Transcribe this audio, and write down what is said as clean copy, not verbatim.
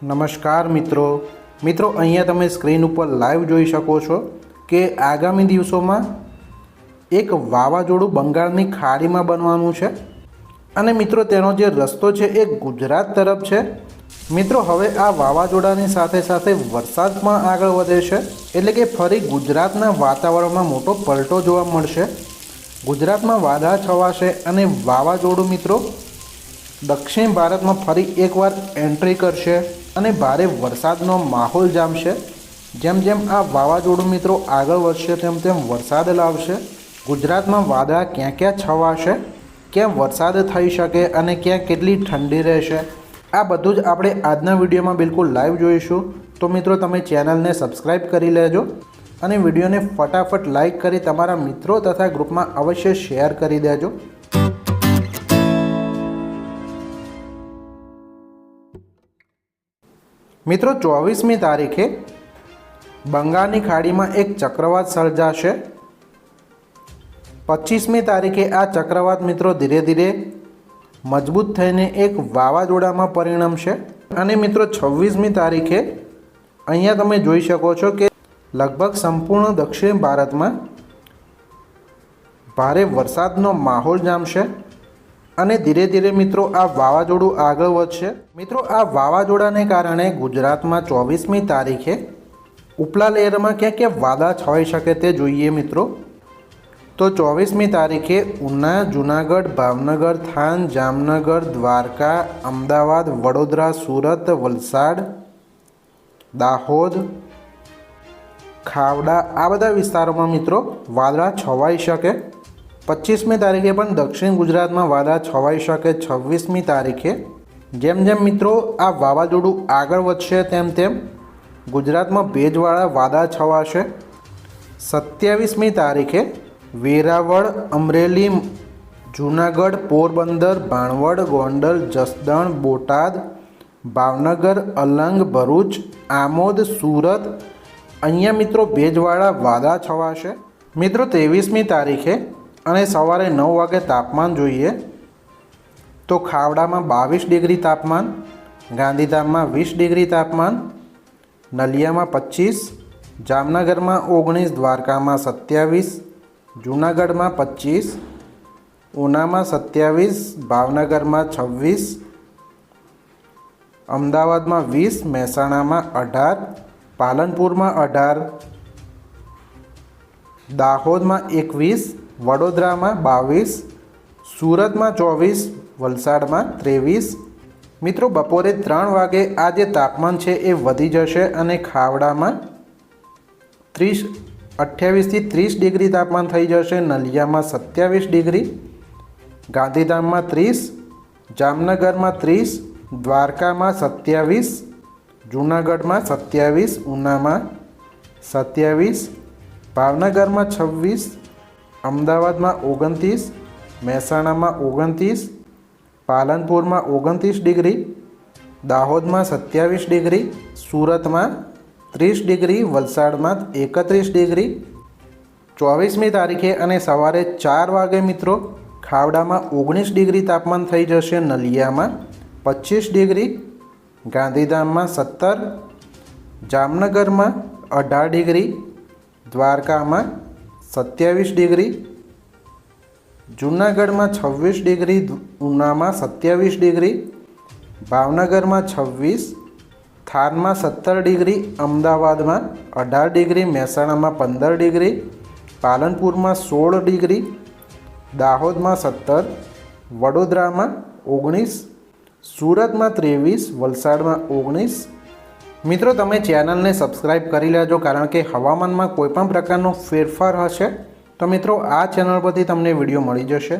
નમસ્કાર મિત્રો અહીંયા તમે સ્ક્રીન ઉપર લાઈવ જોઈ શકો છો કે આગામી દિવસોમાં એક વાવાઝોડું બંગાળની ખાડીમાં બનવાનું છે અને મિત્રો તેનો જે રસ્તો છે એ ગુજરાત તરફ છે। મિત્રો હવે આ વાવાઝોડાની સાથે સાથે વરસાદ પણ આગળ વધે છે, એટલે કે ફરી ગુજરાતના વાતાવરણમાં મોટો પલટો જોવા મળશે। ગુજરાતમાં વાદળા છવાશે અને વાવાઝોડું મિત્રો દક્ષિણ ભારતમાં ફરી એકવાર એન્ટ્રી કરશે અને ભારે વરસાદનો માહોલ જામશે। જેમ જેમ આ વાવાઝોડું મિત્રો આગળ વધશે તેમ તેમ વરસાદ લાવશે। ગુજરાતમાં વાદળા ક્યાં ક્યાં છવાશે, ક્યાં વરસાદ થઈ શકે અને ક્યાં કેટલી ઠંડી રહેશે, આ બધું જ આપણે આજના વિડીયોમાં બિલકુલ લાઈવ જોઈશું। તો મિત્રો તમે ચેનલને સબસ્ક્રાઈબ કરી લેજો અને વિડીયોને ફટાફટ લાઈક કરી તમારા મિત્રો તથા ગ્રુપમાં અવશ્ય શેર કરી દેજો। મિત્રો 24મી તારીખે બંગાળની ખાડીમાં એક ચક્રવાત સર્જાશે। 25મી તારીખે આ ચક્રવાત મિત્રો ધીરે ધીરે મજબૂત થઈને એક વાવાઝોડામાં પરિણમશે અને મિત્રો 26મી તારીખે અહીંયા તમે જોઈ શકો છો કે લગભગ સંપૂર્ણ દક્ષિણ ભારતમાં ભારે વરસાદનો માહોલ જામશે અને ધીરે ધીરે મિત્રો આ વાવાઝોડું આગળ વધશે। મિત્રો આ વાવાઝોડાને કારણે ગુજરાતમાં 24મી તારીખે ઉપલા લેયરમાં ક્યાં ક્યાં વાદળા છવાઈ શકે તે જોઈએ મિત્રો। તો 24મી તારીખે ઉના, જૂનાગઢ, ભાવનગર, થાન, જામનગર, દ્વારકા, અમદાવાદ, વડોદરા, સુરત, વલસાડ, દાહોદ, ખાવડા આ બધા વિસ્તારોમાં મિત્રો વાદળા છવાઈ શકે। 25મી તારીખે પણ દક્ષિણ ગુજરાતમાં વાદળા છવાઈ શકે। 26મી તારીખે જેમ જેમ મિત્રો આ વાવાઝોડું આગળ વધશે તેમ તેમ ગુજરાતમાં ભેજવાળા વાદળા છવાશે। 27મી તારીખે વેરાવળ, અમરેલી, જૂનાગઢ, પોરબંદર, ભાણવડ, ગોંડલ, જસદણ, બોટાદ, ભાવનગર, અલંગ, ભરૂચ, આમોદ, સુરત અહીંયા મિત્રો ભેજવાળા વાદળા છવાશે। મિત્રો 23મી તારીખે અને સવારે 9 વાગે તાપમાન જોઈએ તો ખાવડામાં 22 ડિગ્રી તાપમાન, ગાંધીધામમાં 20 ડિગ્રી તાપમાન, નલિયામાં 25, જામનગરમાં 19, દ્વારકામાં 27, જૂનાગઢમાં 25, ઉનામાં 27, ભાવનગરમાં 26, અમદાવાદમાં 20, મહેસાણામાં 18, પાલનપુરમાં 18, દાહોદમાં 21, વડોદરામાં 22, સુરતમાં 24, વલસાડમાં 23। મિત્રો બપોરે 3 વાગે આ જે તાપમાન છે એ વધી જશે અને ખાવડામાં 28થી 30 ડિગ્રી તાપમાન થઈ જશે। નલિયામાં 27 ડિગ્રી, ગાંધીધામમાં 30, જામનગરમાં 30, દ્વારકામાં 27, જૂનાગઢમાં 27, ઉનામાં 27, ભાવનગરમાં 26, અમદાવાદમાં 29, મહેસાણામાં 29, પાલનપુરમાં 29 ડિગ્રી, દાહોદમાં 27 ડિગ્રી, સુરતમાં 30 ડિગ્રી, વલસાડમાં 31 ડિગ્રી। 24મી તારીખે અને સવારે 4 વાગે મિત્રો ખાવડામાં 19 ડિગ્રી તાપમાન થઈ જશે। નલિયામાં 25 ડિગ્રી, ગાંધીધામમાં 17, જામનગરમાં 18 ડિગ્રી, દ્વારકામાં 27 ડિગ્રી, જૂનાગઢમાં 26 ડિગ્રી, ઉનામાં 27 ડિગ્રી, ભાવનગરમાં 26, થાનમાં 17 ડિગ્રી, અમદાવાદમાં 18 ડિગ્રી, મહેસાણામાં 15 ડિગ્રી, પાલનપુરમાં 16 ડિગ્રી, દાહોદમાં 17, વડોદરામાં 19, સુરતમાં 23, વલસાડમાં 19। મિત્રો તમે ચેનલને સબસ્ક્રાઈબ કરી લેજો, કારણ કે હવામાનમાં કોઈપણ પ્રકારનો ફેરફાર હશે તો મિત્રો આ ચેનલ પરથી તમને વિડીયો મળી જશે।